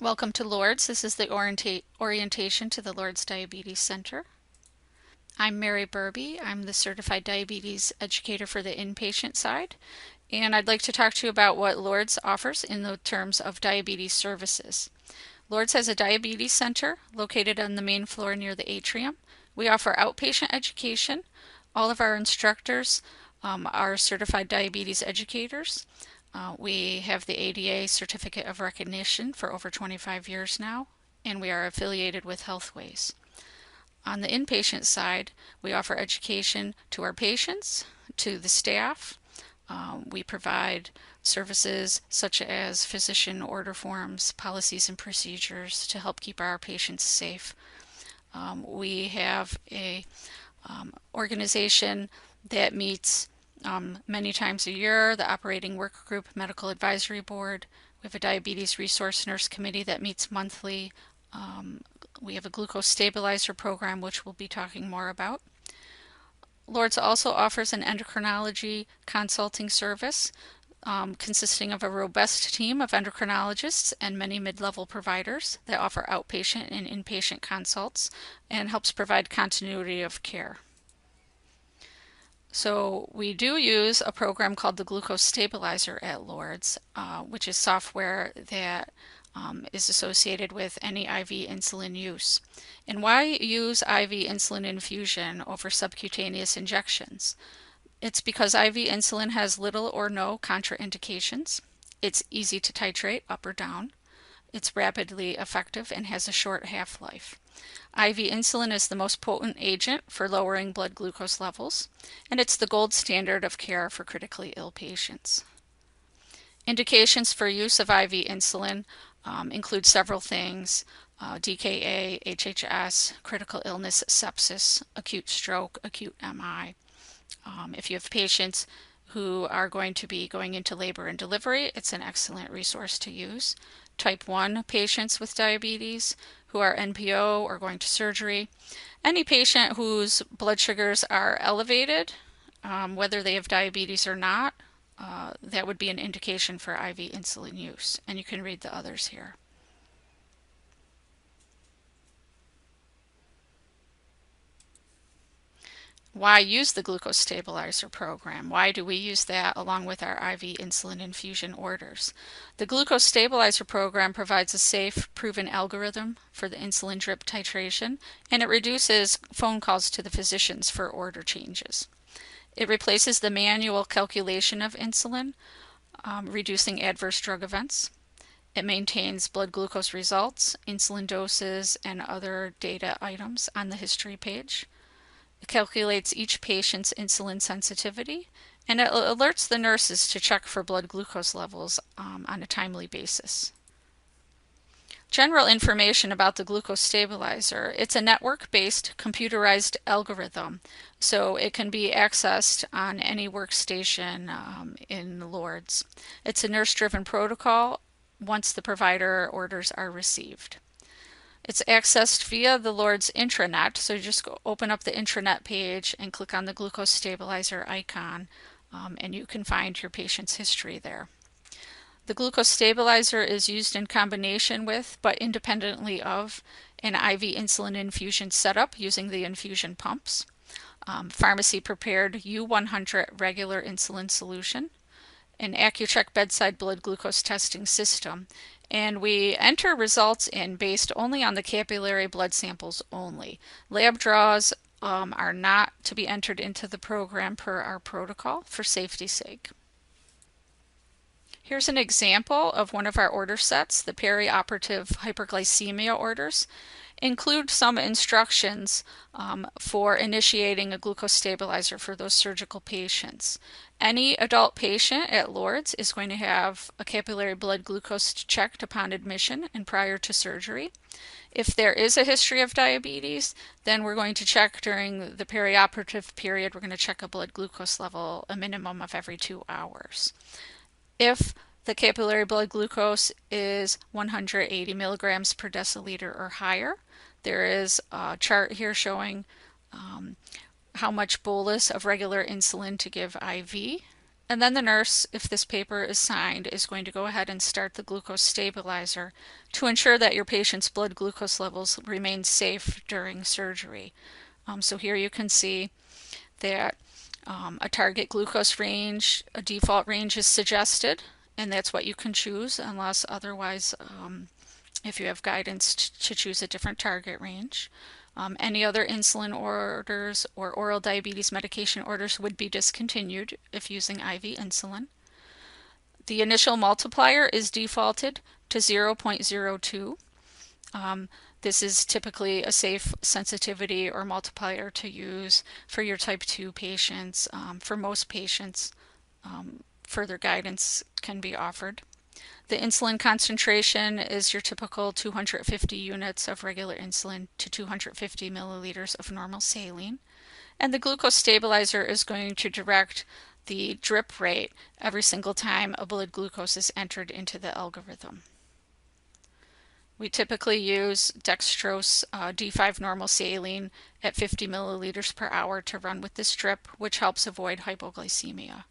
Welcome to Lourdes. This is the orientation to the Lourdes Diabetes Center. I'm Mary Burby. I'm the Certified Diabetes Educator for the inpatient side, and I'd like to talk to you about what Lourdes offers in the terms of diabetes services. Lourdes has a diabetes center located on the main floor near the atrium. We offer outpatient education. All of our instructors are certified diabetes educators. We have the ADA Certificate of Recognition for over 25 years now, and we are affiliated with Healthways. On the inpatient side, we offer education to our patients, to the staff. We provide services such as physician order forms, policies, and procedures to help keep our patients safe. We have a organization that meets many times a year, the Operating Work Group Medical Advisory Board. We have a Diabetes Resource Nurse Committee that meets monthly. We have a glucose stabilizer program, which we'll be talking more about. Lourdes also offers an endocrinology consulting service consisting of a robust team of endocrinologists and many mid-level providers that offer outpatient and inpatient consults and helps provide continuity of care. So we do use a program called the glucose stabilizer at Lourdes, which is software that is associated with any IV insulin use. And why use IV insulin infusion over subcutaneous injections? It's because IV insulin has little or no contraindications. It's easy to titrate up or down. It's rapidly effective and has a short half-life. IV insulin is the most potent agent for lowering blood glucose levels, and it's the gold standard of care for critically ill patients. Indications for use of IV insulin include several things: DKAHHS, critical illness, sepsis, acute stroke, acute MI. If you have patients who are going to be going into labor and delivery, it's an excellent resource to use. Type 1 patients with diabetes who are NPO or going to surgery. Any patient whose blood sugars are elevated, whether they have diabetes or not, that would be an indication for IV insulin use. And you can read the others here. Why use the glucose stabilizer program? Why do we use that along with our IV insulin infusion orders? The glucose stabilizer program provides a safe, proven algorithm for the insulin drip titration, and it reduces phone calls to the physicians for order changes. It replaces the manual calculation of insulin, reducing adverse drug events. It maintains blood glucose results, insulin doses, and other data items on the history page. It calculates each patient's insulin sensitivity, and it alerts the nurses to check for blood glucose levels on a timely basis. General information about the glucose stabilizer: it's a network-based computerized algorithm, so it can be accessed on any workstation in Lourdes. It's a nurse-driven protocol once the provider orders are received. It's accessed via the Lourdes intranet, so you just open up the intranet page and click on the glucose stabilizer icon, and you can find your patient's history there. The glucose stabilizer is used in combination with, but independently of, an IV insulin infusion setup using the infusion pumps, pharmacy prepared U100 regular insulin solution, an Accucheck bedside blood glucose testing system, and we enter results in based only on the capillary blood samples only. Lab draws are not to be entered into the program per our protocol for safety's sake. Here's an example of one of our order sets. The perioperative hyperglycemia orders include some instructions for initiating a glucose stabilizer for those surgical patients. Any adult patient at Lourdes is going to have a capillary blood glucose checked upon admission and prior to surgery. If there is a history of diabetes, then we're going to check during the perioperative period. We're going to check a blood glucose level a minimum of every 2 hours. If the capillary blood glucose is 180 milligrams per deciliter or higher, there is a chart here showing how much bolus of regular insulin to give IV, And then the nurse, if this paper is signed, is going to go ahead and start the glucose stabilizer to ensure that your patient's blood glucose levels remain safe during surgery. So here you can see that a target glucose range, a default range is suggested, and that's what you can choose unless otherwise, if you have guidance to choose a different target range. Any other insulin orders or oral diabetes medication orders would be discontinued if using IV insulin. The initial multiplier is defaulted to 0.02. This is typically a safe sensitivity or multiplier to use for your type 2 patients. For most patients, further guidance can be offered. The insulin concentration is your typical 250 units of regular insulin to 250 milliliters of normal saline. And the glucose stabilizer is going to direct the drip rate every single time a blood glucose is entered into the algorithm. We typically use dextrose D5 normal saline at 50 milliliters per hour to run with this drip, which helps avoid hypoglycemia.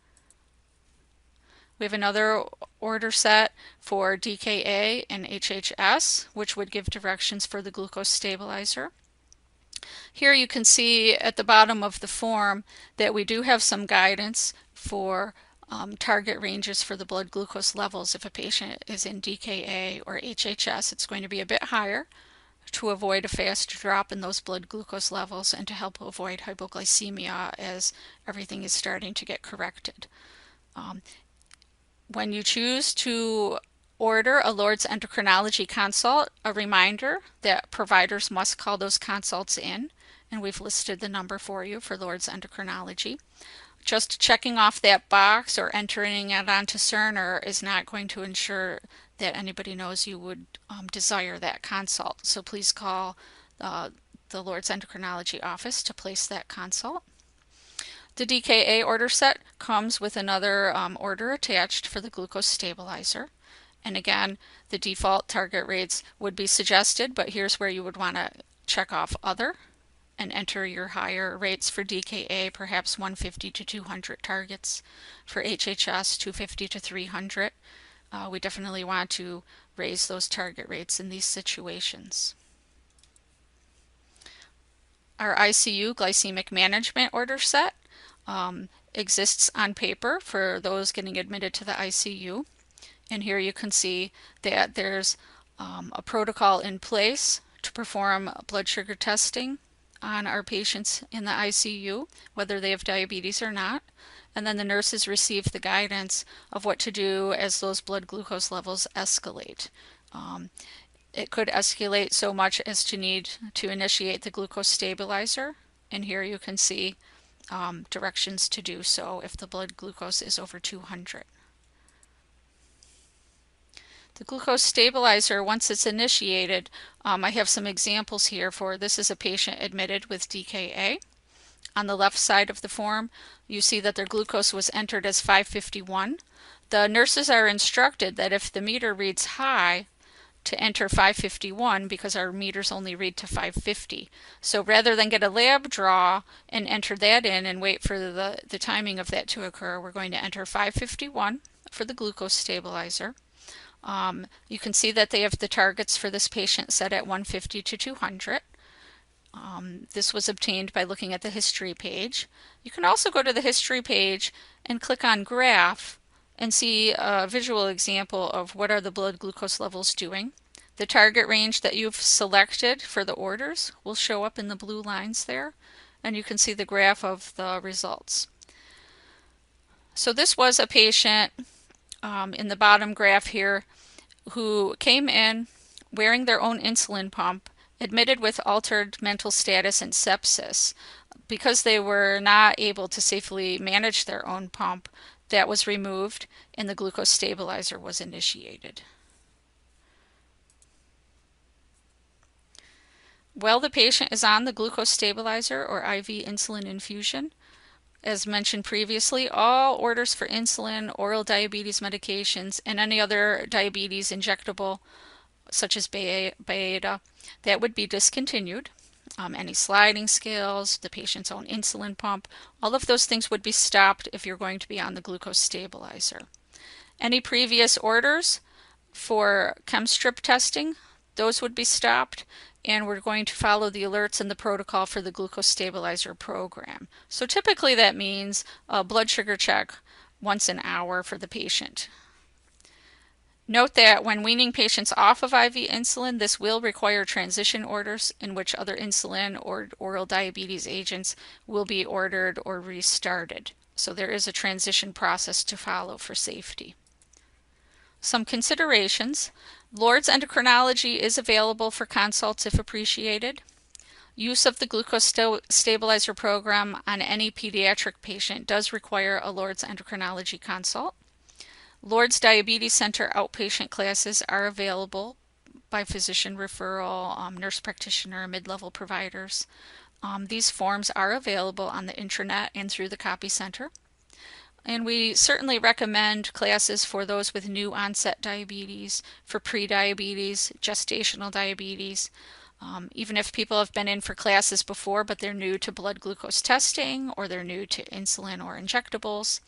We have another order set for DKA and HHS, which would give directions for the glucose stabilizer. Here you can see at the bottom of the form that we do have some guidance for target ranges for the blood glucose levels. If a patient is in DKA or HHS, it's going to be a bit higher to avoid a fast drop in those blood glucose levels and to help avoid hypoglycemia as everything is starting to get corrected. When you choose to order a Lord's endocrinology consult, a reminder that providers must call those consults in, and we've listed the number for you for Lord's endocrinology. Just checking off that box or entering it onto Cerner is not going to ensure that anybody knows you would desire that consult. So please call the Lord's endocrinology office to place that consult. The DKA order set comes with another order attached for the glucose stabilizer. And again, the default target rates would be suggested, but here's where you would want to check off other and enter your higher rates for DKA, perhaps 150 to 200 targets. For HHS, 250 to 300. We definitely want to raise those target rates in these situations. Our ICU glycemic management order set exists on paper for those getting admitted to the ICU. And here you can see that there's a protocol in place to perform blood sugar testing on our patients in the ICU, whether they have diabetes or not. And then the nurses receive the guidance of what to do as those blood glucose levels escalate. It could escalate so much as to need to initiate the glucose stabilizer. And here you can see directions to do so if the blood glucose is over 200. The glucose stabilizer, once it's initiated, I have some examples here for this is a patient admitted with DKA. On the left side of the form, you see that their glucose was entered as 551. The nurses are instructed that if the meter reads high, to enter 551 because our meters only read to 550. So rather than get a lab draw and enter that in and wait for the timing of that to occur, we're going to enter 551 for the glucose stabilizer. You can see that they have the targets for this patient set at 150 to 200. This was obtained by looking at the history page. You can also go to the history page and click on graph and see a visual example of what are the blood glucose levels doing. The target range that you've selected for the orders will show up in the blue lines there, and you can see the graph of the results. So this was a patient in the bottom graph here who came in wearing their own insulin pump, admitted with altered mental status and sepsis. Because they were not able to safely manage their own pump, that was removed and the glucose stabilizer was initiated. While the patient is on the glucose stabilizer or IV insulin infusion, as mentioned previously, all orders for insulin, oral diabetes medications, and any other diabetes injectable, such as beta, that would be discontinued. any sliding scales, the patient's own insulin pump. All of those things would be stopped if you're going to be on the glucose stabilizer. Any previous orders for chem strip testing, those would be stopped, and we're going to follow the alerts and the protocol for the glucose stabilizer program. So typically that means a blood sugar check once an hour for the patient. Note that when weaning patients off of IV insulin, this will require transition orders in which other insulin or oral diabetes agents will be ordered or restarted. So there is a transition process to follow for safety. Some considerations. Lourdes endocrinology is available for consults if appreciated. Use of the glucose stabilizer program on any pediatric patient does require a Lourdes endocrinology consult. Lourdes Diabetes Center outpatient classes are available by physician referral, nurse practitioner, mid-level providers. These forms are available on the intranet and through the copy center. And we certainly recommend classes for those with new onset diabetes, for prediabetes, gestational diabetes. Even if people have been in for classes before but they're new to blood glucose testing or they're new to insulin or injectables,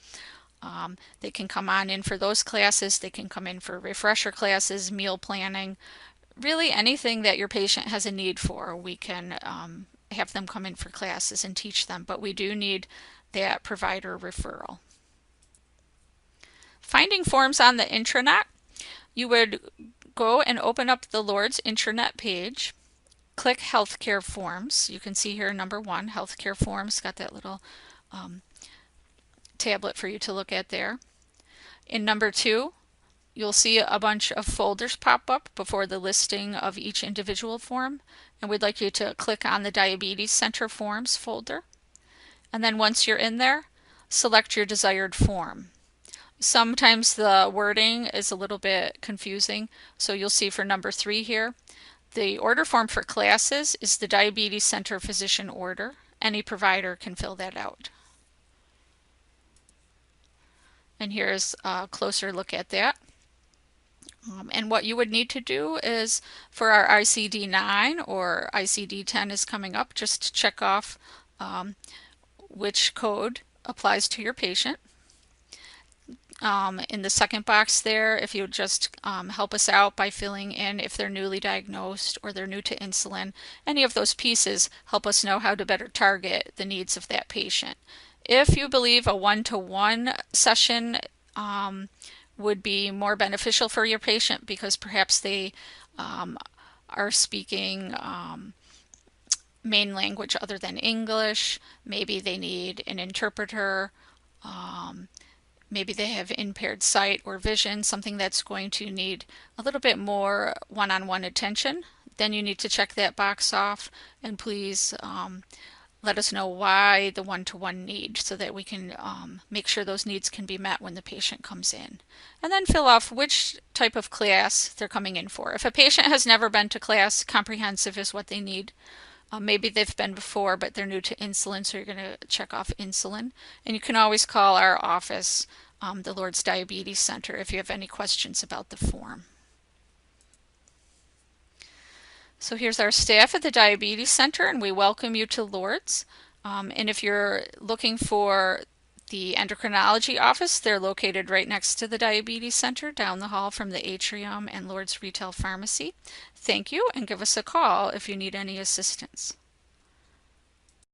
they can come on in for those classes. They can come in for refresher classes, meal planning, really anything that your patient has a need for. We can have them come in for classes and teach them, but we do need that provider referral. Finding forms on the intranet, you would go and open up the Lourdes intranet page, click Healthcare Forms. You can see here number 1, Healthcare Forms, got that little tablet for you to look at there. In number 2, you'll see a bunch of folders pop up before the listing of each individual form, and we'd like you to click on the Diabetes Center Forms folder. And then once you're in there, select your desired form. Sometimes the wording is a little bit confusing, so you'll see for number 3 here, the order form for classes is the Diabetes Center Physician Order. Any provider can fill that out. And here's a closer look at that. And what you would need to do is, for our ICD-9 or ICD-10 is coming up, just check off which code applies to your patient. In the second box there, if you would just help us out by filling in if they're newly diagnosed or they're new to insulin, any of those pieces help us know how to better target the needs of that patient. If you believe a one-to-one session would be more beneficial for your patient because perhaps they are speaking main language other than English, maybe they need an interpreter, maybe they have impaired sight or vision, something that's going to need a little bit more one-on-one attention, then you need to check that box off, and please let us know why the one-to-one need so that we can make sure those needs can be met when the patient comes in. And then fill off which type of class they're coming in for. If a patient has never been to class, comprehensive is what they need. Maybe they've been before, but they're new to insulin, so you're going to check off insulin. And you can always call our office, the Lourdes Diabetes Center, if you have any questions about the form. So here's our staff at the Diabetes Center, and we welcome you to Lourdes. And if you're looking for the endocrinology office, they're located right next to the Diabetes Center, down the hall from the Atrium and Lourdes Retail Pharmacy. Thank you, and give us a call if you need any assistance.